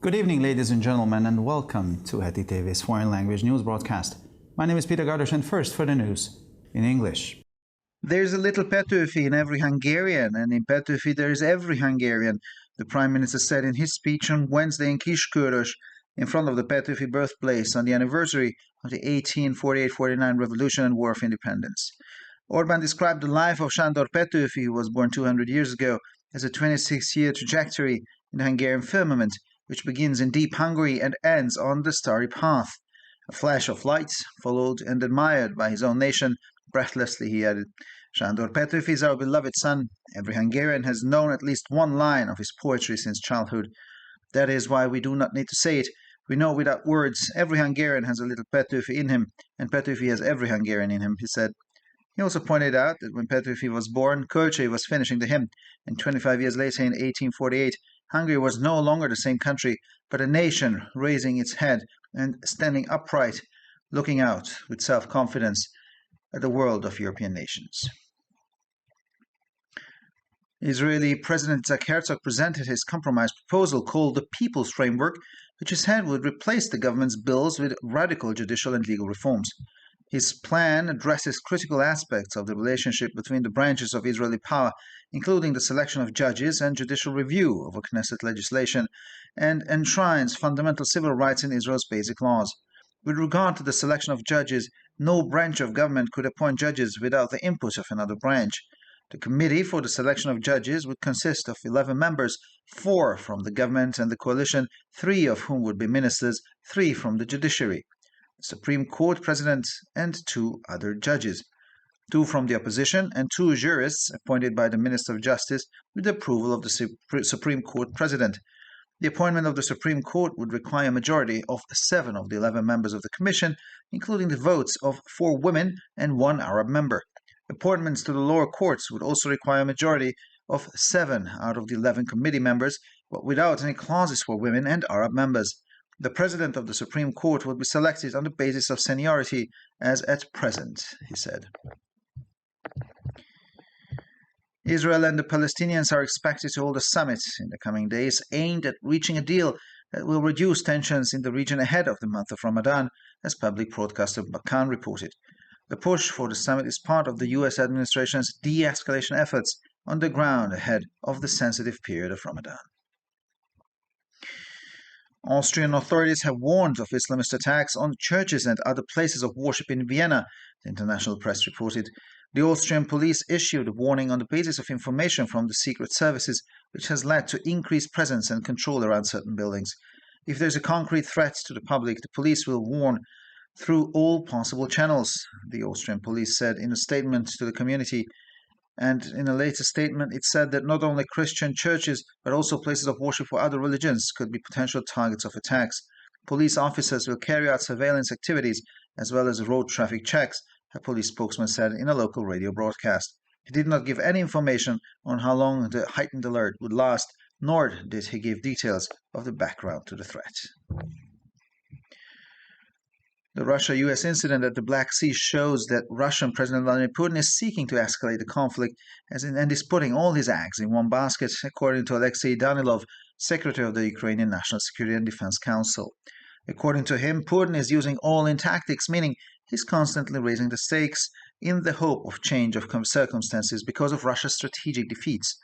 Good evening, ladies and gentlemen, and welcome to Heti TV's foreign language news broadcast. My name is Peter Gardosh, and first for the news in English. There's a little Petőfi in every Hungarian, and in Petőfi there is every Hungarian, the Prime Minister said in his speech on Wednesday in Kiskörös, in front of the Petőfi birthplace on the anniversary of the 1848-49 Revolution and War of Independence. Orbán described the life of Sándor Petőfi, who was born 200 years ago, as a 26-year trajectory in the Hungarian firmament, which begins in deep Hungary and ends on the starry path. A flash of light, followed and admired by his own nation. Breathlessly, he added, Sándor Petőfi is our beloved son. Every Hungarian has known at least one line of his poetry since childhood. That is why we do not need to say it. We know without words. Every Hungarian has a little Petőfi in him, and Petőfi has every Hungarian in him, he said. He also pointed out that when Petőfi was born, Kölcsey was finishing the hymn, and 25 years later, in 1848, Hungary was no longer the same country, but a nation raising its head and standing upright, looking out with self-confidence at the world of European nations. Israeli President Isaac Herzog presented his compromise proposal called the People's Framework, which he said would replace the government's bills with radical judicial and legal reforms. His plan addresses critical aspects of the relationship between the branches of Israeli power, including the selection of judges and judicial review of Knesset legislation, and enshrines fundamental civil rights in Israel's basic laws. With regard to the selection of judges, no branch of government could appoint judges without the input of another branch. The committee for the selection of judges would consist of 11 members, 4 from the government and the coalition, 3 of whom would be ministers, 3 from the judiciary, the Supreme Court president, and 2 other judges, 2 from the opposition, and 2 jurists appointed by the Minister of Justice with the approval of the Supreme Court president. The appointment of the Supreme Court would require a majority of 7 of the 11 members of the Commission, including the votes of 4 women and 1 Arab member. Appointments to the lower courts would also require a majority of 7 out of the 11 committee members, but without any clauses for women and Arab members. The President of the Supreme Court would be selected on the basis of seniority, as at present, he said. Israel and the Palestinians are expected to hold a summit in the coming days aimed at reaching a deal that will reduce tensions in the region ahead of the month of Ramadan, as public broadcaster Bakan reported. The push for the summit is part of the U.S. administration's de-escalation efforts on the ground ahead of the sensitive period of Ramadan. Austrian authorities have warned of Islamist attacks on churches and other places of worship in Vienna, the international press reported. The Austrian police issued a warning on the basis of information from the secret services, which has led to increased presence and control around certain buildings. If there is a concrete threat to the public, the police will warn through all possible channels, the Austrian police said in a statement to the community. And in a later statement, it said that not only Christian churches, but also places of worship for other religions could be potential targets of attacks. Police officers will carry out surveillance activities as well as road traffic checks, a police spokesman said in a local radio broadcast. He did not give any information on how long the heightened alert would last, nor did he give details of the background to the threat. The Russia-US incident at the Black Sea shows that Russian President Vladimir Putin is seeking to escalate the conflict and is putting all his eggs in one basket, according to Alexei Danilov, Secretary of the Ukrainian National Security and Defense Council. According to him, Putin is using all-in tactics, meaning he's constantly raising the stakes in the hope of change of circumstances because of Russia's strategic defeats.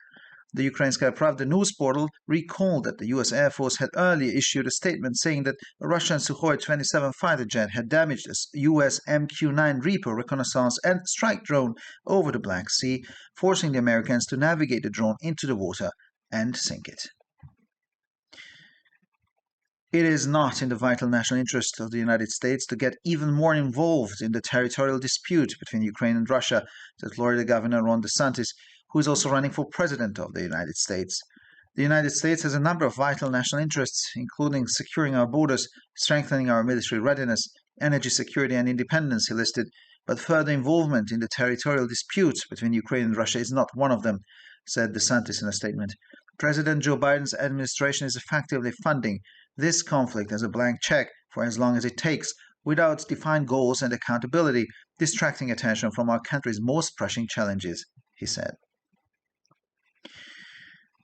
The Ukrainskaya Pravda news portal recalled that the U.S. Air Force had earlier issued a statement saying that a Russian Sukhoi 27 fighter jet had damaged a U.S. MQ-9 Reaper reconnaissance and strike drone over the Black Sea, forcing the Americans to navigate the drone into the water and sink it. It is not in the vital national interest of the United States to get even more involved in the territorial dispute between Ukraine and Russia, said Florida Governor Ron DeSantis, who is also running for President of the United States. The United States has a number of vital national interests, including securing our borders, strengthening our military readiness, energy security and independence, he listed, but further involvement in the territorial disputes between Ukraine and Russia is not one of them, said DeSantis in a statement. President Joe Biden's administration is effectively funding this conflict as a blank check for as long as it takes, without defined goals and accountability, distracting attention from our country's most pressing challenges, he said.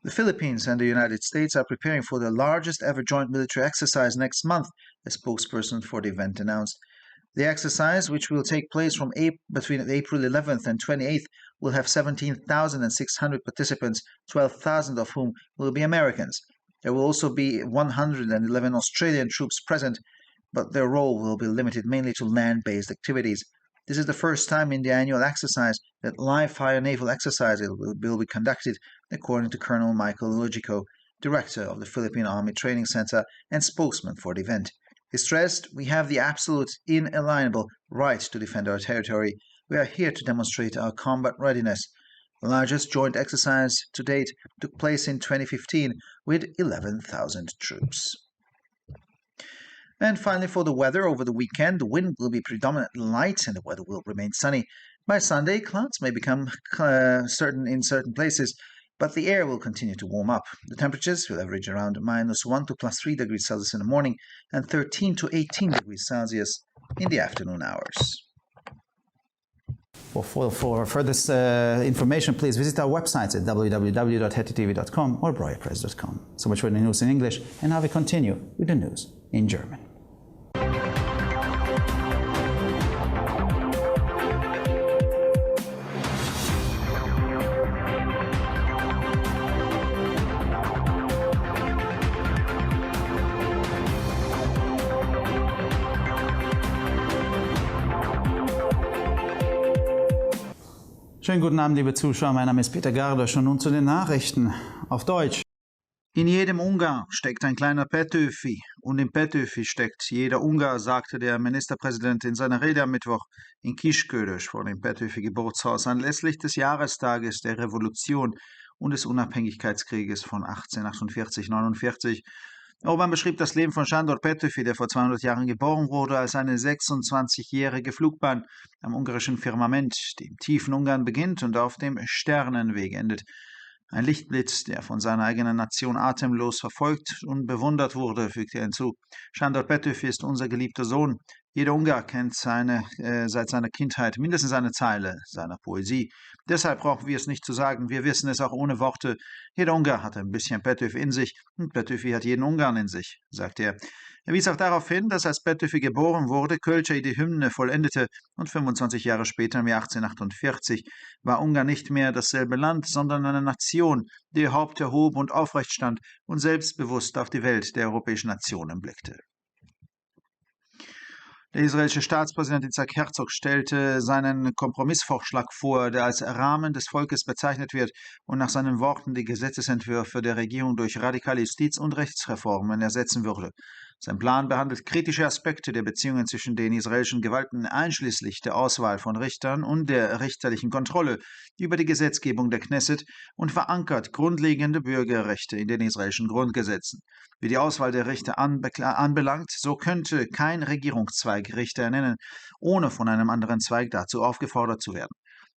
The Philippines and the United States are preparing for the largest ever joint military exercise next month, a spokesperson for the event announced. The exercise, which will take place between April 11th and 28th, will have 17,600 participants, 12,000 of whom will be Americans. There will also be 111 Australian troops present, but their role will be limited mainly to land-based activities. This is the first time in the annual exercise that live-fire naval exercises will be conducted, according to Colonel Michael Logico, director of the Philippine Army Training Center and spokesman for the event. He stressed, "We have the absolute, inalienable right to defend our territory. We are here to demonstrate our combat readiness." The largest joint exercise to date took place in 2015 with 11,000 troops. And finally, for the weather over the weekend, the wind will be predominantly light and the weather will remain sunny. By Sunday, clouds may become certain in certain places, but the air will continue to warm up. The temperatures will average around -1 to +3 degrees Celsius in the morning and 13 to 18 degrees Celsius in the afternoon hours. For further information, please visit our websites at www.hettytv.com or breuerpress.com. So much for the news in English, and now we continue with the news in German. Schönen guten Abend, liebe Zuschauer. Mein Name ist Peter Gardosch und nun zu den Nachrichten auf Deutsch. In jedem Ungar steckt ein kleiner Petőfi und im Petőfi steckt jeder Ungar, sagte der Ministerpräsident in seiner Rede am Mittwoch in Kiskörös vor dem Petőfi-Geburtshaus anlässlich des Jahrestages der Revolution und des Unabhängigkeitskrieges von 1848-49. Orban beschrieb das Leben von Sándor Petőfi, der vor 200 Jahren geboren wurde, als eine 26-jährige Flugbahn am ungarischen Firmament, die im tiefen Ungarn beginnt und auf dem Sternenweg endet. Ein Lichtblitz, der von seiner eigenen Nation atemlos verfolgt und bewundert wurde, fügte er hinzu. Sándor Petőfi ist unser geliebter Sohn. Jeder Ungar kennt seit seiner Kindheit mindestens eine Zeile seiner Poesie. Deshalb brauchen wir es nicht zu sagen, wir wissen es auch ohne Worte. Jeder Ungar hat ein bisschen Petőfi in sich und Petőfi hat jeden Ungarn in sich, sagte er. Er wies auch darauf hin, dass als Petőfi geboren wurde, Kölcsey die Hymne vollendete und 25 Jahre später, im Jahr 1848, war Ungarn nicht mehr dasselbe Land, sondern eine Nation, die ihr Haupt erhob und aufrecht stand und selbstbewusst auf die Welt der europäischen Nationen blickte. Der israelische Staatspräsident Yitzhak Herzog stellte seinen Kompromissvorschlag vor, der als Rahmen des Volkes bezeichnet wird und nach seinen Worten die Gesetzesentwürfe der Regierung durch radikale Justiz- und Rechtsreformen ersetzen würde. Sein Plan behandelt kritische Aspekte der Beziehungen zwischen den israelischen Gewalten, einschließlich der Auswahl von Richtern und der richterlichen Kontrolle über die Gesetzgebung der Knesset und verankert grundlegende Bürgerrechte in den israelischen Grundgesetzen. Wie die Auswahl der Richter anbelangt, so könnte kein Regierungszweig Richter ernennen, ohne von einem anderen Zweig dazu aufgefordert zu werden.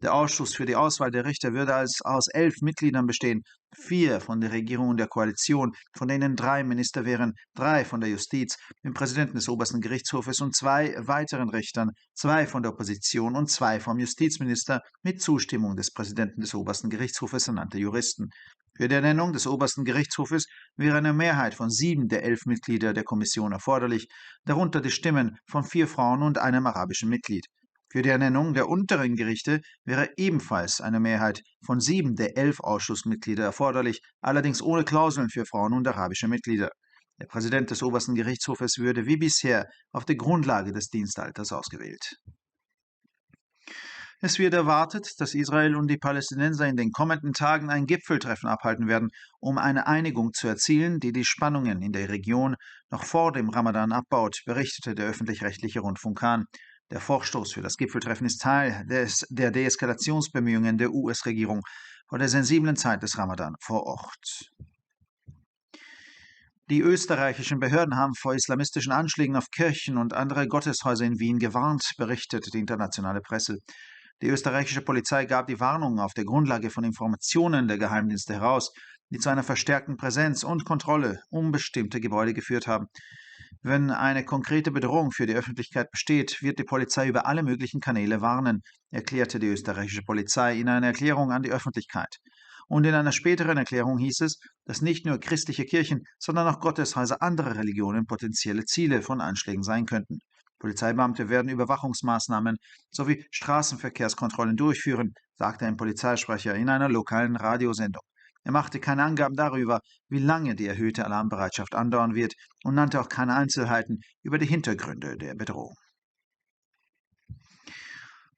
Der Ausschuss für die Auswahl der Richter würde aus 11 Mitgliedern bestehen, 4 von der Regierung und der Koalition, von denen 3 Minister wären, 3 von der Justiz, dem Präsidenten des obersten Gerichtshofes und 2 weiteren Richtern, 2 von der Opposition und 2 vom Justizminister mit Zustimmung des Präsidenten des obersten Gerichtshofes ernannte Juristen. Für die Ernennung des obersten Gerichtshofes wäre eine Mehrheit von 7 der 11 Mitglieder der Kommission erforderlich, darunter die Stimmen von 4 Frauen und einem arabischen Mitglied. Für die Ernennung der unteren Gerichte wäre ebenfalls eine Mehrheit von 7 der 11 Ausschussmitglieder erforderlich, allerdings ohne Klauseln für Frauen und arabische Mitglieder. Der Präsident des obersten Gerichtshofes würde wie bisher auf der Grundlage des Dienstalters ausgewählt. Es wird erwartet, dass Israel und die Palästinenser in den kommenden Tagen ein Gipfeltreffen abhalten werden, um eine Einigung zu erzielen, die die Spannungen in der Region noch vor dem Ramadan abbaut, berichtete der öffentlich-rechtliche Rundfunk Kan. Der Vorstoß für das Gipfeltreffen ist Teil der Deeskalationsbemühungen der US-Regierung vor der sensiblen Zeit des Ramadan vor Ort. Die österreichischen Behörden haben vor islamistischen Anschlägen auf Kirchen und andere Gotteshäuser in Wien gewarnt, berichtet die internationale Presse. Die österreichische Polizei gab die Warnung auf der Grundlage von Informationen der Geheimdienste heraus, die zu einer verstärkten Präsenz und Kontrolle um bestimmte Gebäude geführt haben. Wenn eine konkrete Bedrohung für die Öffentlichkeit besteht, wird die Polizei über alle möglichen Kanäle warnen, erklärte die österreichische Polizei in einer Erklärung an die Öffentlichkeit. Und in einer späteren Erklärung hieß es, dass nicht nur christliche Kirchen, sondern auch Gotteshäuser anderer Religionen potenzielle Ziele von Anschlägen sein könnten. Polizeibeamte werden Überwachungsmaßnahmen sowie Straßenverkehrskontrollen durchführen, sagte ein Polizeisprecher in einer lokalen Radiosendung. Er machte keine Angaben darüber, wie lange die erhöhte Alarmbereitschaft andauern wird und nannte auch keine Einzelheiten über die Hintergründe der Bedrohung.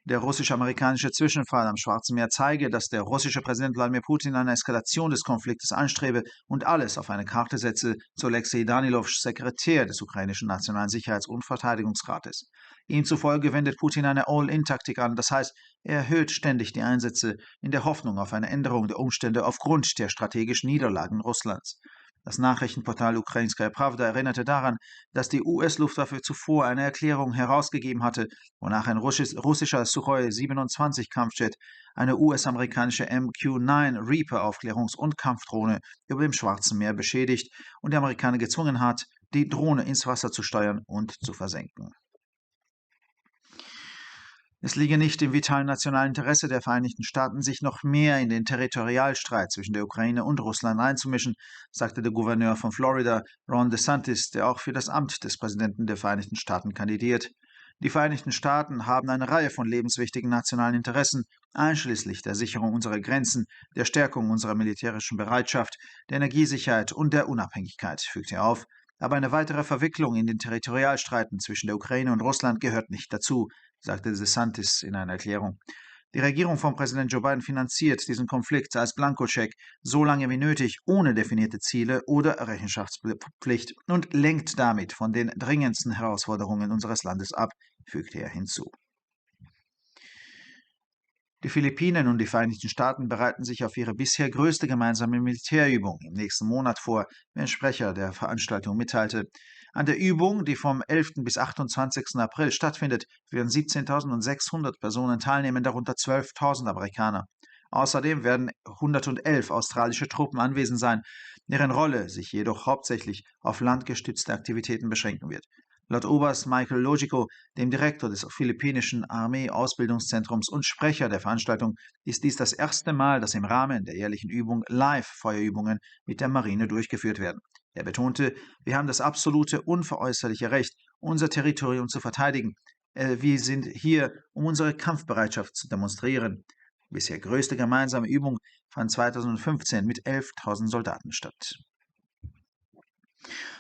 Der russisch-amerikanische Zwischenfall am Schwarzen Meer zeige, dass der russische Präsident Wladimir Putin eine Eskalation des Konfliktes anstrebe und alles auf eine Karte setze, so Alexei Danilov, Sekretär des ukrainischen Nationalen Sicherheits- und Verteidigungsrates. Ihm zufolge wendet Putin eine All-in-Taktik an, das heißt, er erhöht ständig die Einsätze in der Hoffnung auf eine Änderung der Umstände aufgrund der strategischen Niederlagen Russlands. Das Nachrichtenportal Ukrainskaya Pravda erinnerte daran, dass die US-Luftwaffe zuvor eine Erklärung herausgegeben hatte, wonach ein russischer Suchoi 27 Kampfjet eine US-amerikanische MQ-9 Reaper Aufklärungs- und Kampfdrohne über dem Schwarzen Meer beschädigt und die Amerikaner gezwungen hat, die Drohne ins Wasser zu steuern und zu versenken. Es liege nicht im vitalen nationalen Interesse der Vereinigten Staaten, sich noch mehr in den Territorialstreit zwischen der Ukraine und Russland einzumischen, sagte der Gouverneur von Florida, Ron DeSantis, der auch für das Amt des Präsidenten der Vereinigten Staaten kandidiert. Die Vereinigten Staaten haben eine Reihe von lebenswichtigen nationalen Interessen, einschließlich der Sicherung unserer Grenzen, der Stärkung unserer militärischen Bereitschaft, der Energiesicherheit und der Unabhängigkeit, fügte er auf. Aber eine weitere Verwicklung in den Territorialstreiten zwischen der Ukraine und Russland gehört nicht dazu, sagte DeSantis in einer Erklärung. Die Regierung von Präsident Joe Biden finanziert diesen Konflikt als Blankoscheck so lange wie nötig, ohne definierte Ziele oder Rechenschaftspflicht und lenkt damit von den dringendsten Herausforderungen unseres Landes ab, fügte er hinzu. Die Philippinen und die Vereinigten Staaten bereiten sich auf ihre bisher größte gemeinsame Militärübung im nächsten Monat vor, wie ein Sprecher der Veranstaltung mitteilte. An der Übung, die vom 11. bis 28. April stattfindet, werden 17.600 Personen teilnehmen, darunter 12.000 Amerikaner. Außerdem werden 111 australische Truppen anwesend sein, deren Rolle sich jedoch hauptsächlich auf landgestützte Aktivitäten beschränken wird. Laut Oberst Michael Logico, dem Direktor des philippinischen Armee-Ausbildungszentrums und Sprecher der Veranstaltung, ist dies das erste Mal, dass im Rahmen der jährlichen Übung Live-Feuerübungen mit der Marine durchgeführt werden. Er betonte, wir haben das absolute, unveräußerliche Recht, unser Territorium zu verteidigen. Wir sind hier, um unsere Kampfbereitschaft zu demonstrieren. Die bisher größte gemeinsame Übung fand 2015 mit 11.000 Soldaten statt.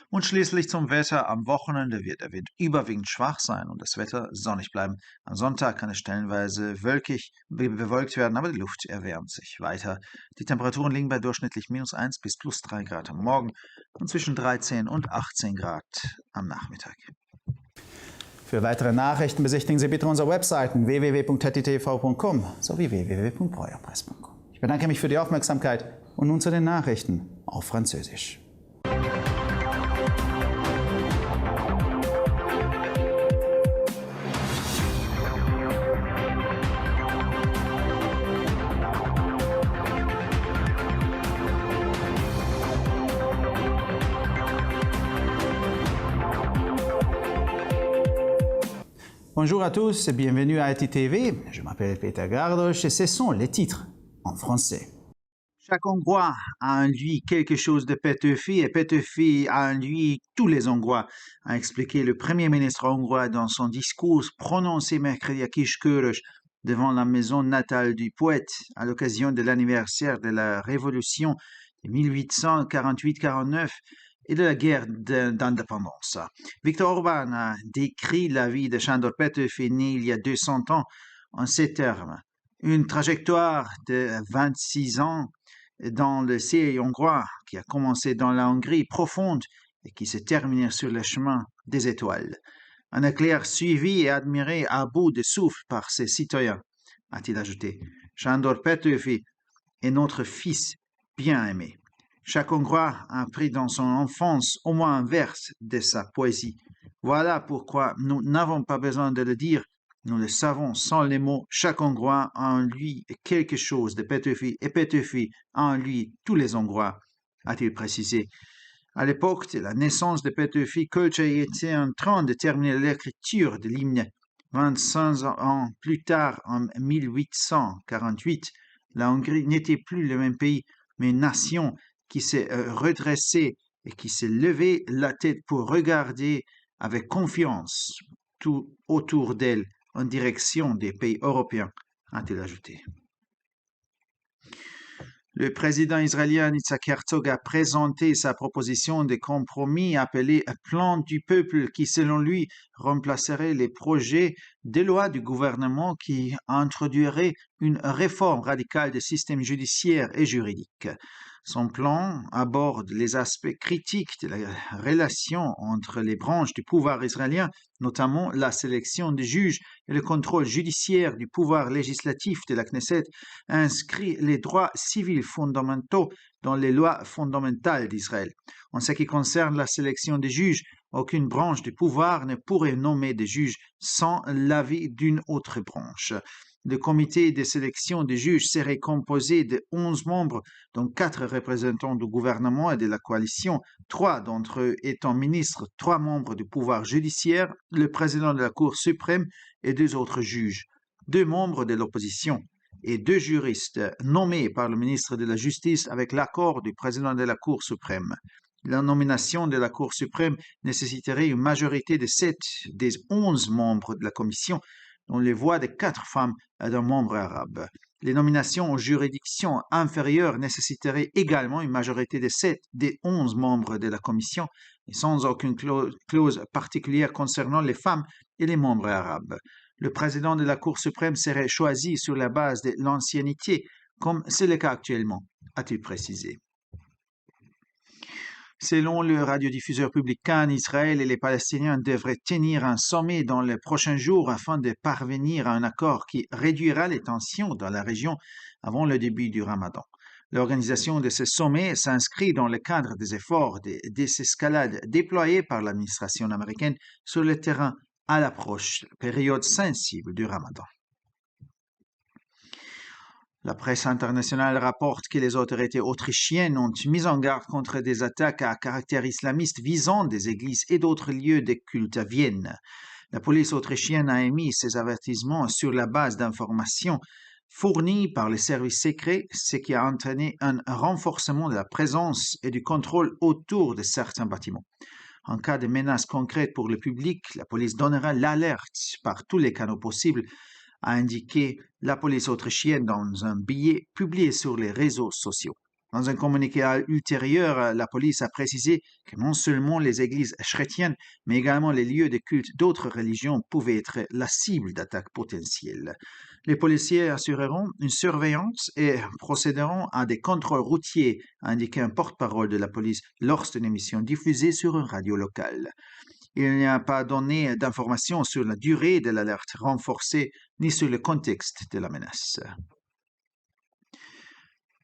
Und schließlich zum Wetter. Am Wochenende wird der Wind überwiegend schwach sein und das Wetter sonnig bleiben. Am Sonntag kann es stellenweise bewölkt werden, aber die Luft erwärmt sich weiter. Die Temperaturen liegen bei durchschnittlich -1 bis +3 Grad am Morgen und zwischen 13 und 18 Grad am Nachmittag. Für weitere Nachrichten besichtigen Sie bitte unsere Webseiten www.hettitv.com sowie www.breuerpresse.com. Ich bedanke mich für die Aufmerksamkeit und nun zu den Nachrichten auf Französisch. Bonjour à tous et bienvenue à ITV. Je m'appelle Peter Gardosch et ce sont les titres en français. Chaque Hongrois a en lui quelque chose de Petőfi et Petőfi a en lui tous les Hongrois, a expliqué le Premier ministre hongrois dans son discours prononcé mercredi à Kiskörös devant la maison natale du poète à l'occasion de l'anniversaire de la Révolution de 1848-49 et de la guerre d'indépendance. Viktor Orbán a décrit la vie de Sándor Petőfi né il y a 200 ans en ces termes. Une trajectoire de 26 ans dans le ciel hongrois qui a commencé dans la Hongrie profonde et qui s'est terminé sur le chemin des étoiles. Un éclair suivi et admiré à bout de souffle par ses citoyens, a-t-il ajouté. Sándor Petőfi est notre fils bien-aimé. Chaque Hongrois a appris dans son enfance au moins un vers de sa poésie. Voilà pourquoi nous n'avons pas besoin de le dire, nous le savons sans les mots. Chaque Hongrois a en lui quelque chose de Petőfi et Petőfi a en lui tous les Hongrois, a-t-il précisé. À l'époque de la naissance de Petőfi, Kölcsey était en train de terminer l'écriture de l'hymne. 25 ans plus tard, en 1848, La Hongrie n'était plus le même pays, mais une nation qui s'est redressée et qui s'est levée la tête pour regarder avec confiance tout autour d'elle en direction des pays européens, a-t-il ajouté. Le président israélien Yitzhak Herzog a présenté sa proposition de compromis appelée Plan du peuple qui, selon lui, remplacerait les projets de loi du gouvernement qui introduirait une réforme radicale du système judiciaire et juridique. Son plan aborde les aspects critiques de la relation entre les branches du pouvoir israélien, notamment la sélection des juges et le contrôle judiciaire du pouvoir législatif de la Knesset, inscrit les droits civils fondamentaux dans les lois fondamentales d'Israël. En ce qui concerne la sélection des juges, aucune branche du pouvoir ne pourrait nommer des juges sans l'avis d'une autre branche. Le comité de sélection des juges serait composé de 11 membres, dont 4 représentants du gouvernement et de la coalition, 3 d'entre eux étant ministres, 3 membres du pouvoir judiciaire, le président de la Cour suprême et 2 autres juges, 2 membres de l'opposition et 2 juristes nommés par le ministre de la Justice avec l'accord du président de la Cour suprême. La nomination de la Cour suprême nécessiterait une majorité de 7 des 11 membres de la commission, dont les voix de 4 femmes et d'un membre arabe. Les nominations aux juridictions inférieures nécessiteraient également une majorité de 7 des 11 membres de la commission, et sans aucune clause particulière concernant les femmes et les membres arabes. Le président de la Cour suprême serait choisi sur la base de l'ancienneté, comme c'est le cas actuellement, a-t-il précisé. Selon le radiodiffuseur public Cannes, Israël et les Palestiniens devraient tenir un sommet dans les prochains jours afin de parvenir à un accord qui réduira les tensions dans la région avant le début du Ramadan. L'organisation de ce sommet s'inscrit dans le cadre des efforts de désescalade déployés par l'administration américaine sur le terrain à l'approche période sensible du Ramadan. La presse internationale rapporte que les autorités autrichiennes ont mis en garde contre des attaques à caractère islamiste visant des églises et d'autres lieux de culte à Vienne. La police autrichienne a émis ces avertissements sur la base d'informations fournies par les services secrets, ce qui a entraîné un renforcement de la présence et du contrôle autour de certains bâtiments. En cas de menace concrète pour le public, la police donnera l'alerte par tous les canaux possibles, a indiqué la police autrichienne dans un billet publié sur les réseaux sociaux. Dans un communiqué ultérieur, la police a précisé que non seulement les églises chrétiennes, mais également les lieux de culte d'autres religions pouvaient être la cible d'attaques potentielles. Les policiers assureront une surveillance et procéderont à des contrôles routiers, a indiqué un porte-parole de la police lors d'une émission diffusée sur une radio locale. Il n'y a pas donné d'informations sur la durée de l'alerte renforcée ni sur le contexte de la menace.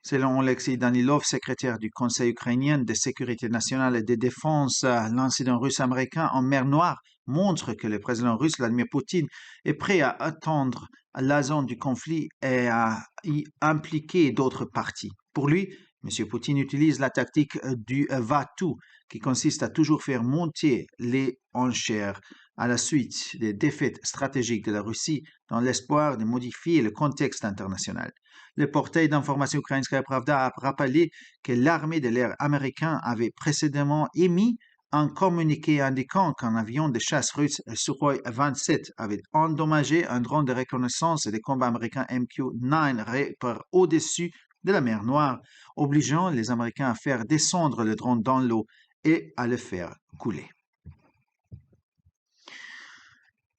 Selon Alexei Danilov, secrétaire du Conseil ukrainien de sécurité nationale et de défense, l'incident russe-américain en mer Noire montre que le président russe Vladimir Poutine est prêt à attendre la zone du conflit et à y impliquer d'autres parties. Pour lui, M. Poutine utilise la tactique du va-tout, qui consiste à toujours faire monter les enchères à la suite des défaites stratégiques de la Russie dans l'espoir de modifier le contexte international. Le portail d'information Ukrainskaya Pravda a rappelé que l'armée de l'air américain avait précédemment émis un communiqué indiquant qu'un avion de chasse russe Sukhoi 27 avait endommagé un drone de reconnaissance et de combat américain MQ-9 par au-dessus de la mer Noire, obligeant les Américains à faire descendre le drone dans l'eau et à le faire couler.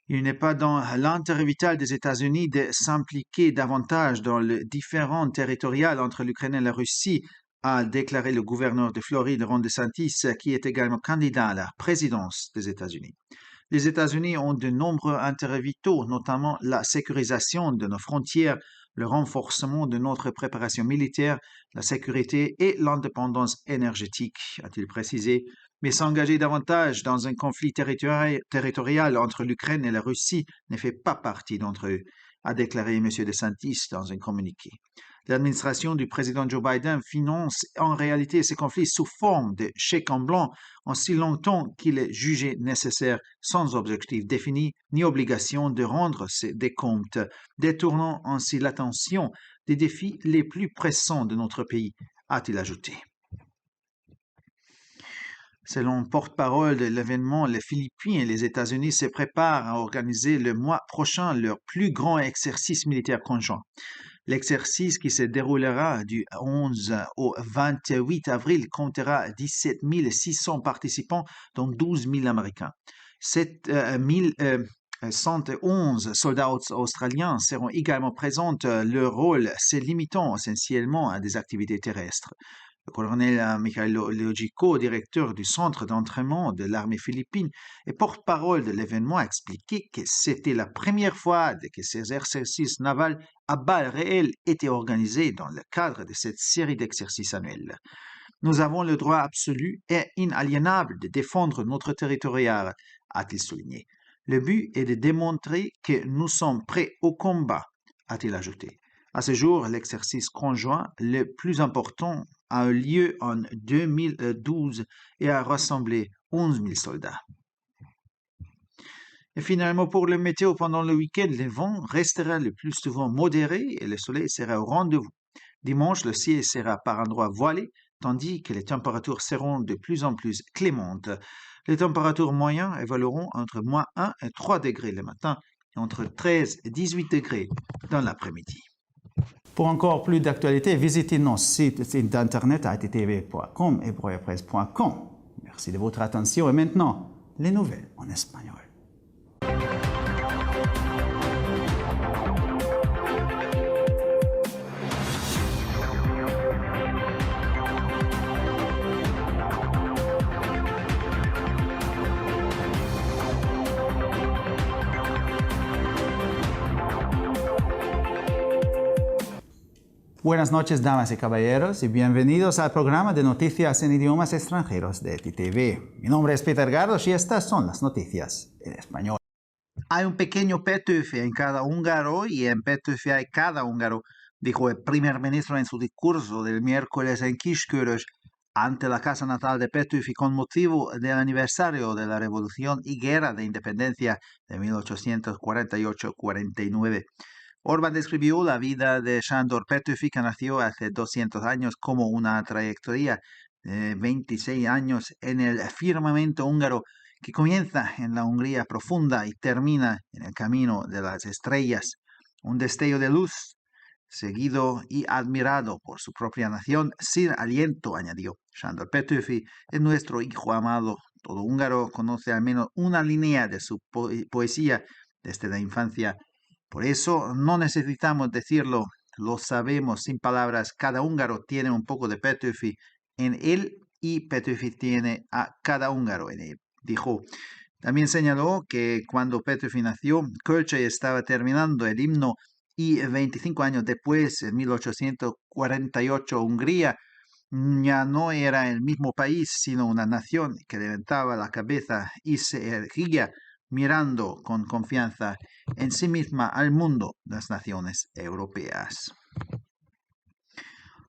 Il n'est pas dans l'intérêt vital des États-Unis de s'impliquer davantage dans le différend territorial entre l'Ukraine et la Russie, a déclaré le gouverneur de Floride, Ron DeSantis, qui est également candidat à la présidence des États-Unis. Les États-Unis ont de nombreux intérêts vitaux, notamment la sécurisation de nos frontières, le renforcement de notre préparation militaire, la sécurité et l'indépendance énergétique, a-t-il précisé. Mais s'engager davantage dans un conflit territorial entre l'Ukraine et la Russie ne fait pas partie d'entre eux, a déclaré M. DeSantis dans un communiqué. L'administration du président Joe Biden finance en réalité ces conflits sous forme de chèques en blanc en si longtemps qu'il est jugé nécessaire sans objectif défini ni obligation de rendre des comptes, détournant ainsi l'attention des défis les plus pressants de notre pays, a-t-il ajouté. Selon le porte-parole de l'événement, les Philippines et les États-Unis se préparent à organiser le mois prochain leur plus grand exercice militaire conjoint. L'exercice qui se déroulera du 11 au 28 avril comptera 17 600 participants, dont 12 000 Américains. 111 soldats australiens seront également présents, leur rôle se limitant essentiellement à des activités terrestres. Le colonel Michael Leogico, directeur du centre d'entraînement de l'armée philippine et porte-parole de l'événement, a expliqué que c'était la première fois que ces exercices navals à balles réelles étaient organisés dans le cadre de cette série d'exercices annuels. Nous avons le droit absolu et inaliénable de défendre notre territoire, a-t-il souligné. Le but est de démontrer que nous sommes prêts au combat, a-t-il ajouté. À ce jour, l'exercice conjoint le plus important a eu lieu en 2012 et a rassemblé 11 000 soldats. Et finalement, pour le météo, pendant le week-end, le vent restera le plus souvent modéré et le soleil sera au rendez-vous. Dimanche, le ciel sera par endroits voilé, tandis que les températures seront de plus en plus clémentes. Les températures moyennes évolueront entre moins 1 et 3 degrés le matin et entre 13 et 18 degrés dans l'après-midi. Pour encore plus d'actualités, visitez nos sites internet attv.com et broyapresse.com. Merci de votre attention et maintenant, les nouvelles en espagnol. Buenas noches, damas y caballeros, y bienvenidos al programa de noticias en idiomas extranjeros de TTV. Mi nombre es Peter Gardos y estas son las noticias en español. Hay un pequeño Petőfi en cada húngaro y en Petőfi hay cada húngaro, dijo el primer ministro en su discurso del miércoles en Kiskörös ante la casa natal de Petőfi con motivo del aniversario de la Revolución y Guerra de Independencia de 1848-49. Orbán describió la vida de Sándor Petőfi, que nació hace 200 años, como una trayectoria de 26 años en el firmamento húngaro que comienza en la Hungría profunda y termina en el camino de las estrellas. Un destello de luz, seguido y admirado por su propia nación, sin aliento, añadió. Sándor Petőfi es nuestro hijo amado. Todo húngaro conoce al menos una línea de su poesía desde la infancia. Por eso no necesitamos decirlo, lo sabemos sin palabras. Cada húngaro tiene un poco de Petőfi en él y Petőfi tiene a cada húngaro en él, dijo. También señaló que cuando Petőfi nació, Kölcsey estaba terminando el himno y 25 años después, en 1848, Hungría ya no era el mismo país, sino una nación que levantaba la cabeza y se erguía mirando con confianza en sí misma al mundo, las naciones europeas.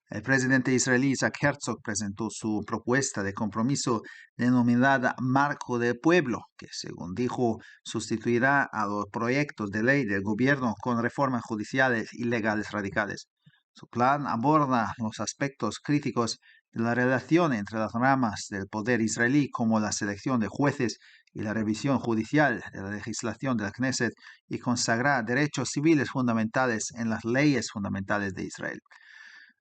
El presidente israelí Isaac Herzog presentó su propuesta de compromiso denominada Marco del Pueblo, que según dijo sustituirá a los proyectos de ley del gobierno con reformas judiciales y legales radicales. Su plan aborda los aspectos críticos de la relación entre las ramas del poder israelí, como la selección de jueces y la revisión judicial de la legislación de la Knesset, y consagra derechos civiles fundamentales en las leyes fundamentales de Israel.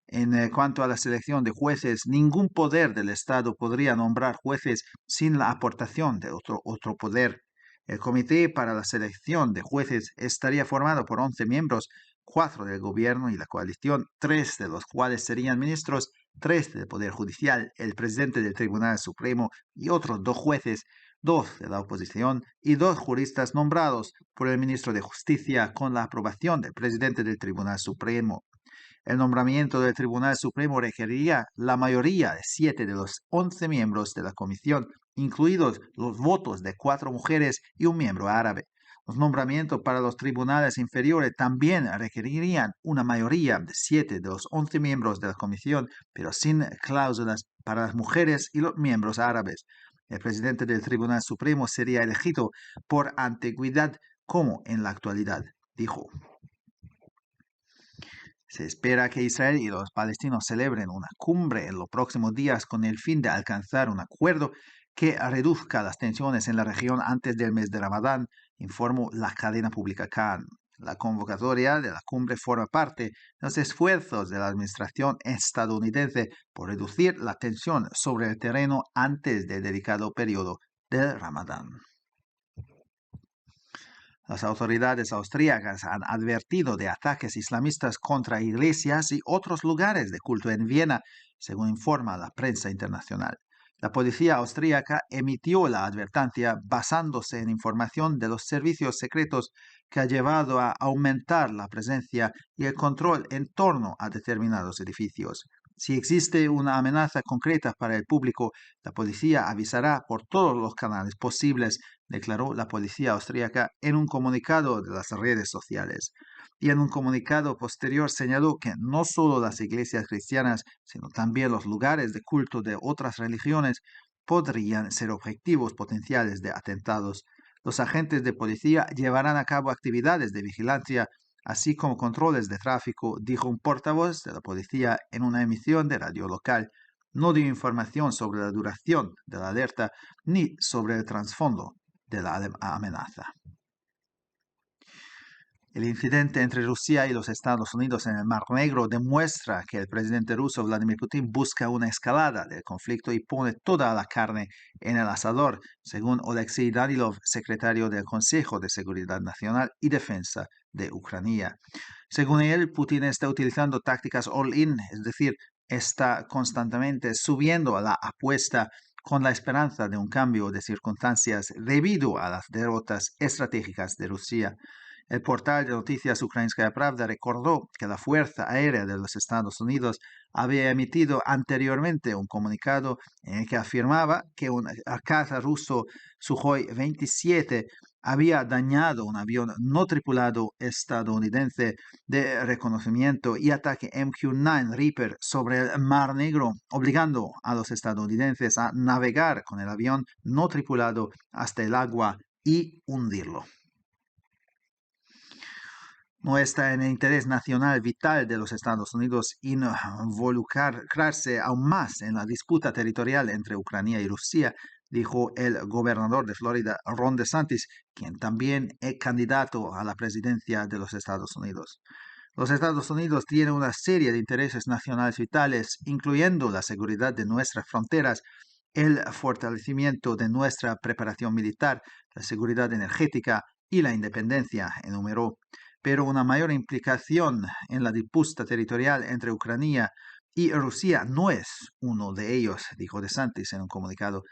En cuanto a la selección de jueces, ningún poder del Estado podría nombrar jueces sin la aportación de otro poder. El comité para la selección de jueces estaría formado por 11 miembros, 4 del gobierno y la coalición, 3 de los cuales serían ministros, 3 del Poder Judicial, el presidente del Tribunal Supremo y otros 2 jueces, 2 de la oposición y 2 juristas nombrados por el ministro de Justicia con la aprobación del presidente del Tribunal Supremo. El nombramiento del Tribunal Supremo requeriría la mayoría de 7 de los 11 miembros de la comisión, incluidos los votos de 4 mujeres y un miembro árabe. Los nombramientos para los tribunales inferiores también requerirían una mayoría de 7 de los 11 miembros de la comisión, pero sin cláusulas para las mujeres y los miembros árabes. El presidente del Tribunal Supremo sería elegido por antigüedad como en la actualidad, dijo. Se espera que Israel y los palestinos celebren una cumbre en los próximos días con el fin de alcanzar un acuerdo que reduzca las tensiones en la región antes del mes de Ramadán, informó la cadena pública Kan. La convocatoria de la cumbre forma parte de los esfuerzos de la administración estadounidense por reducir la tensión sobre el terreno antes del delicado periodo del Ramadán. Las autoridades austríacas han advertido de ataques islamistas contra iglesias y otros lugares de culto en Viena, según informa la prensa internacional. La policía austríaca emitió la advertencia basándose en información de los servicios secretos que ha llevado a aumentar la presencia y el control en torno a determinados edificios. Si existe una amenaza concreta para el público, la policía avisará por todos los canales posibles, declaró la policía austríaca en un comunicado de las redes sociales. Y en un comunicado posterior señaló que no solo las iglesias cristianas, sino también los lugares de culto de otras religiones podrían ser objetivos potenciales de atentados. Los agentes de policía llevarán a cabo actividades de vigilancia, así como controles de tráfico, dijo un portavoz de la policía en una emisión de radio local. No dio información sobre la duración de la alerta ni sobre el trasfondo de la amenaza. El incidente entre Rusia y los Estados Unidos en el Mar Negro demuestra que el presidente ruso Vladimir Putin busca una escalada del conflicto y pone toda la carne en el asador, según Alexei Danilov, secretario del Consejo de Seguridad Nacional y Defensa de Ucrania. Según él, Putin está utilizando tácticas all-in, es decir, está constantemente subiendo a la apuesta con la esperanza de un cambio de circunstancias debido a las derrotas estratégicas de Rusia. El portal de noticias Ukrainskaya Pravda recordó que la Fuerza Aérea de los Estados Unidos había emitido anteriormente un comunicado en el que afirmaba que un caza ruso Sukhoi 27 había dañado un avión no tripulado estadounidense de reconocimiento y ataque MQ-9 Reaper sobre el Mar Negro, obligando a los estadounidenses a navegar con el avión no tripulado hasta el agua y hundirlo. No está en el interés nacional vital de los Estados Unidos involucrarse aún más en la disputa territorial entre Ucrania y Rusia, dijo el gobernador de Florida, Ron DeSantis, quien también es candidato a la presidencia de los Estados Unidos. Los Estados Unidos tienen una serie de intereses nacionales vitales, incluyendo la seguridad de nuestras fronteras, el fortalecimiento de nuestra preparación militar, la seguridad energética y la independencia, enumeró. Pero una mayor implicación en la disputa territorial entre Ucrania y Rusia no es uno de ellos, dijo DeSantis en un comunicado.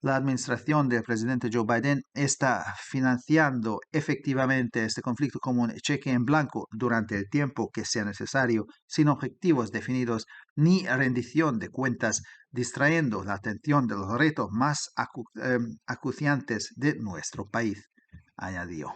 La administración del presidente Joe Biden está financiando efectivamente este conflicto como un cheque en blanco durante el tiempo que sea necesario, sin objetivos definidos ni rendición de cuentas, distrayendo la atención de los retos más acuciantes de nuestro país, añadió.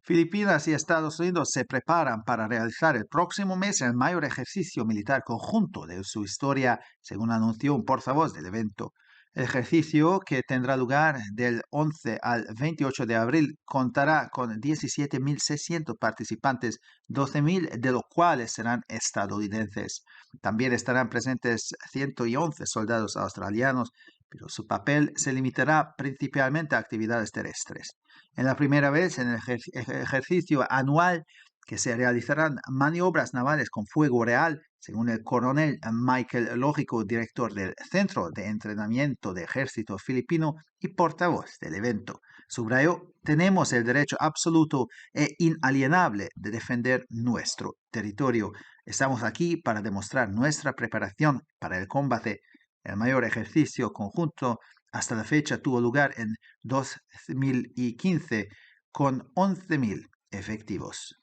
Filipinas y Estados Unidos se preparan para realizar el próximo mes el mayor ejercicio militar conjunto de su historia, según anunció un portavoz del evento. El ejercicio, que tendrá lugar del 11 al 28 de abril, contará con 17.600 participantes, 12.000 de los cuales serán estadounidenses. También estarán presentes 111 soldados australianos, pero su papel se limitará principalmente a actividades terrestres. En la primera vez en el ejercicio anual que se realizarán maniobras navales con fuego real, según el coronel Michael Lógico, director del Centro de Entrenamiento de Ejército Filipino y portavoz del evento. Subrayó: tenemos el derecho absoluto e inalienable de defender nuestro territorio. Estamos aquí para demostrar nuestra preparación para el combate. El mayor ejercicio conjunto hasta la fecha tuvo lugar en 2015 con 11.000 efectivos.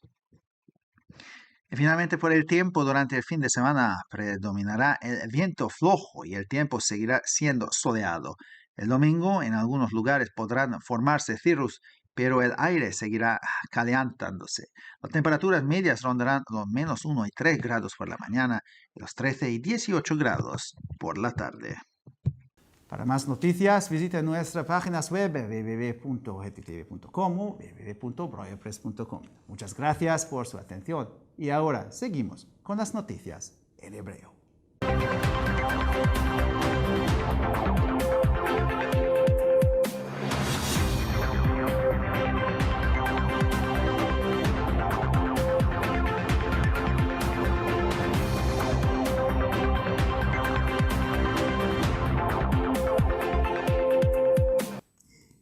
Y finalmente, por el tiempo, durante el fin de semana predominará el viento flojo y el tiempo seguirá siendo soleado. El domingo, en algunos lugares podrán formarse cirrus, pero el aire seguirá calentándose. Las temperaturas medias rondarán los menos 1 y 3 grados por la mañana y los 13 y 18 grados por la tarde. Para más noticias, visite nuestras páginas web www.ttv.com o www.breuerpress.com. Muchas gracias por su atención. Y ahora seguimos con las noticias en hebreo.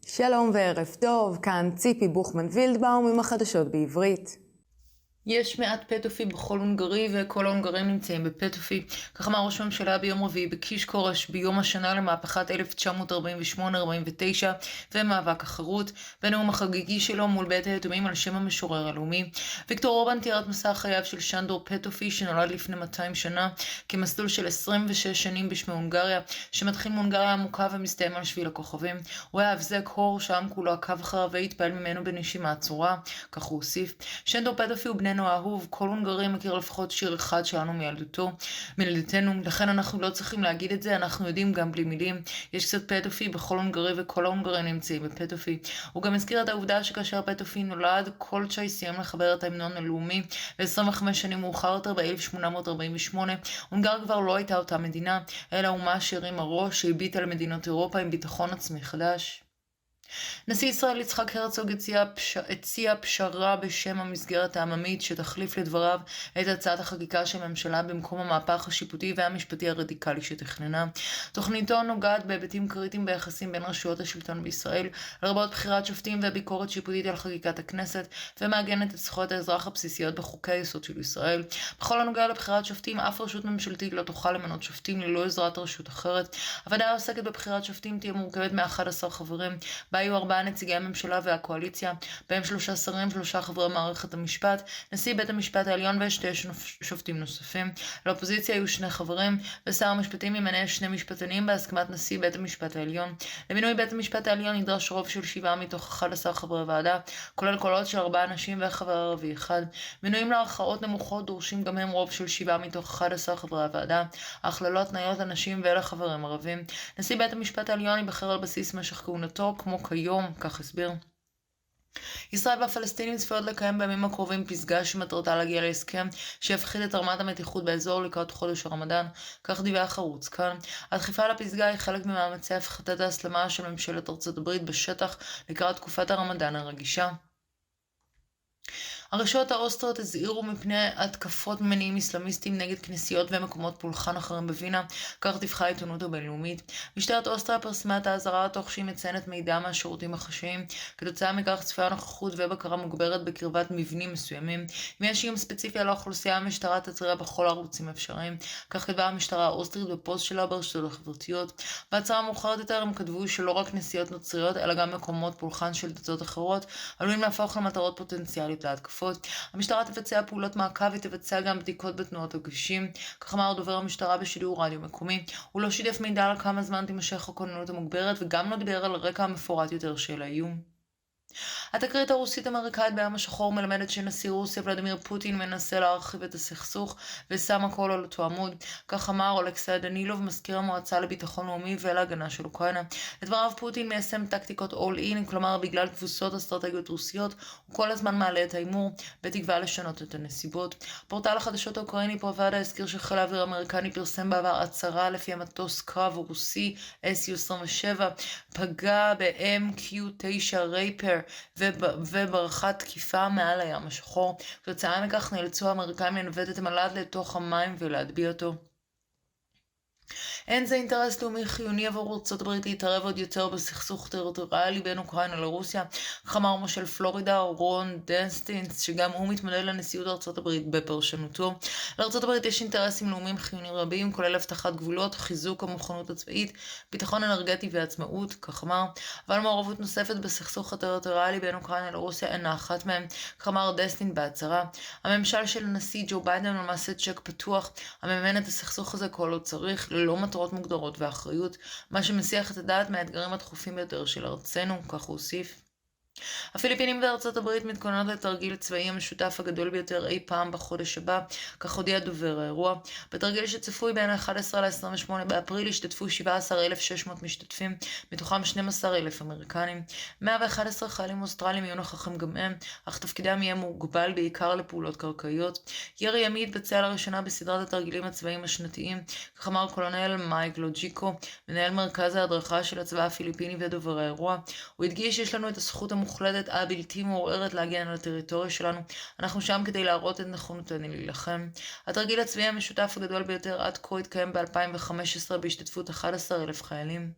שלום וערב טוב, כאן ציפי בוכמן וילדבאום עם החדשות בעברית. יש מעט פטופי בכל הונגרי וכל ההונגרים נמצאים בפטופי. כך אמר ראש הממשלה ביום רביעי בקישקורש ביום השנה למהפכת 1948-49 ומאבק החירות, בנאום החגיגי שלו מול בית היתומים על שם המשורר הלאומי. ויקטור אורבן תיאר את מסע חייו של שנדור פטופי שנולד לפני 200 שנה כמסלול של 26 שנים בשמי הונגריה, שמתחיל מהונגריה עמוקה ומסתיים על שביל הכוכבים. הוא היה הבזק הור שהעם כולו עקב אחריו והתפעל ממנו בנשימה עצורה, כך הוא הוסיף. שנדור פטופי הוא בננו האהוב, כל הונגרי מכיר לפחות שיר אחד שלנו מילדתנו, לכן אנחנו לא צריכים להגיד את זה, אנחנו יודעים גם בלי מילים. יש קצת פטופי בכל הונגרי וכל ההונגרים נמצאים בפטופי. הוא גם הזכיר את העובדה שכאשר פטופי נולד, קולצ'אי סיים לחבר את ההמנון הלאומי, ו-25 שנים מאוחר יותר ב-1848, הונגר כבר לא הייתה אותה מדינה, אלא אומה שהרימה ראש, שהביטה למדינות אירופה עם ביטחון עצמי חדש. נשיא ישראל יצחק הרצוג הציע פשרה בשם המסגרת העממית שתחליף לדבריו את הצעת החקיקה של הממשלה במקום המהפך השיפוטי והמשפטי הרדיקלי שתכננה. תוכניתו נוגעת בהיבטים קריטיים ביחסים בין רשויות השלטון בישראל, לרבות בחירת שופטים וביקורת שיפוטית על חקיקת הכנסת, ומעגנת את זכויות האזרח הבסיסיות בחוקי היסוד של ישראל. בכל הנוגע לבחירת שופטים, אף רשות ממשלתית לא תוכל למנות שופטים ללא עזרת רשות אחרת. הוועדה העוסקת בבחירת שופטים תהיה מורכבת מ-11 חברים, היו 4 נציגי הממשלה והקואליציה, בהם 3 שרים, 3 חברי מערכת המשפט, נשיא בית המשפט העליון ו2 שופטים נוספים. לאופוזיציה היו 2 חברים, ושר המשפטים ימנה 2 משפטנים בהסכמת נשיא בית המשפט העליון. למינוי בית המשפט העליון נדרש רוב של 7 מתוך 11 חברי ועדה, כולל קולות של 4 נשים וחבר ערבי אחד. מינויים לערכאות נמוכות דורשים גם הם רוב של 7 מתוך 11 חברי הוועדה, אך ללא התניות לנשים ולחברים ערבים. נשיא בית המשפט העליון ייבחר על בסיס משך כהונתו, כמו כיום, כך הסביר. ישראל והפלסטינים צפויות לקיים בימים הקרובים פסגה שמטרתה להגיע להסכם שיפחית את רמת המתיחות באזור לקראת חודש הרמדאן, כך דיווח ערוץ כאן. הדחיפה לפסגה היא חלק ממאמצי הפחתת ההסלמה של ממשלת ארצות הברית בשטח לקראת תקופת הרמדאן הרגישה. הרשויות האוסטריות הזהירו מפני התקפות ממניעים אסלאמיסטיים נגד כנסיות ומקומות פולחן אחרים בווינה, כך דיווחה העיתונות הבינלאומית. משטרת אוסטריה פרסמה את האזהרה תוך שהיא מציינת מידע מהשירותים החשאיים. כתוצאה מכך צפויה נוכחות ובקרה מוגברת בקרבת מבנים מסוימים. אם יש איום ספציפי על האוכלוסייה, המשטרה תתריע בכל הערוצים אפשריים. כך כתבה המשטרה האוסטרית בפוסט שלה ברשתות החברתיות. בהצהרה מאוחרת יותר הם כתבו שלא רק כנסיות נוצריות אלא גם מקומות פולחן של דתות אחרות עלולים להפוך למטרות פוטנציאליות להתקפות. המשטרה תבצע פעולות מעקב ותבצע גם בדיקות בתנועות הכבישים, כך אמר דובר המשטרה בשידור רדיו מקומי. הוא לא שיתף מידע על כמה זמן תימשך הכוננות המוגברת וגם לא דיבר על הרקע המפורט יותר של האיום. התקרית הרוסית-אמריקאית בים השחור מלמדת שנשיא רוסיה ולדימיר פוטין מנסה להרחיב את הסכסוך ושם הכל על אותו עמוד, כך אמר אולכסיי דנילוב, מזכיר המועצה לביטחון לאומי ולהגנה של אוקראינה. לדבריו פוטין מיישם טקטיקות all-in, כלומר בגלל תבוסות אסטרטגיות רוסיות הוא כל הזמן מעלה את האימור בתקווה לשנות את הנסיבות. פורטל החדשות האוקראיני פרוואדה הזכיר שחיל האוויר האמריקני פרסם בעבר הצהרה לפי המטוס קרב רוסי SU-27 פגע ב-MQ-9 רייפר וברחה תקיפה מעל הים השחור. כתוצאה מכך נאלצו האמריקאים לנווט את המל"ט לתוך המים ולהטביע אותו. אין זה אינטרס לאומי חיוני עבור ארצות הברית להתערב עוד יותר בסכסוך טריטוריאלי בין אוקראינה לרוסיה, כך אמר מושל פלורידה רון דסטינס, שגם הוא מתמודד לנשיאות ארצות הברית בפרשנותו. לארצות הברית יש אינטרסים לאומיים חיוניים רבים, כולל הבטחת גבולות, חיזוק המוכנות הצבאית, ביטחון אנרגטי ועצמאות, כך אמר, אבל מעורבות נוספת בסכסוך הטריטוריאלי בין אוקראינה לרוסיה אינה אחת מהם, כך אמר דסטין בהצהרה. הממשל של הנשיא ג'ו ביידן למעשה צ'ק פתוח, הממן את הסכסוך הזה כל עוד צריך, ללא מטרות מטרות מוגדרות ואחריות, מה שמסיח את הדעת מהאתגרים הדחופים ביותר של ארצנו, כך הוא הוסיף. הפיליפינים וארצות הברית מתכוננות לתרגיל צבאי המשותף הגדול ביותר אי פעם בחודש הבא, כך הודיע דובר האירוע. בתרגיל שצפוי בין 11 ל-28 באפריל השתתפו 17,600 משתתפים, מתוכם 12,000 אמריקנים. 111 חיילים אוסטרלים יהיו נוכחים גם הם, אך תפקידם יהיה מוגבל בעיקר לפעולות קרקעיות. ירי ימי יתבצע לראשונה בסדרת התרגילים הצבאיים השנתיים, כך אמר קולונל מייק לוג'יקו, מנהל מרכז ההדרכה של הצבא הפיליפיני ודובר האירוע. הוא הדגיש שיש לנו את הזכות המוחלטת הבלתי מעורערת להגן על הטריטוריה שלנו. אנחנו שם כדי להראות את נכונותנו להילחם. התרגיל הצבאי המשותף הגדול ביותר עד כה התקיים ב-2015 בהשתתפות 11,000 חיילים.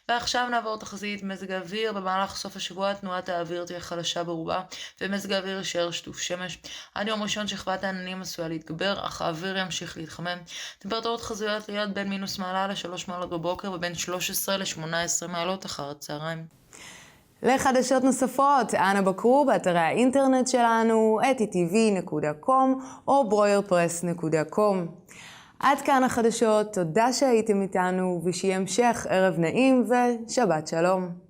ועכשיו נעבור תחזית מזג האוויר. במהלך סוף השבוע תנועת האוויר תהיה חלשה ברובה ומזג האוויר יישאר שטוף שמש. עד יום ראשון שכבת העננים עשויה להתגבר, אך האוויר ימשיך להתחמם. טמפרטורות חזויות להיות בין מינוס מעלה ל-3 מעלות בבוקר ובין 13 ל-18 מעלות אחר הצהריים. לחדשות נוספות, אנא בקרו באתרי האינטרנט שלנו, etitv.com או broyerpress.com. עד כאן החדשות, תודה שהייתם איתנו ושיהיה המשך ערב נעים ושבת שלום.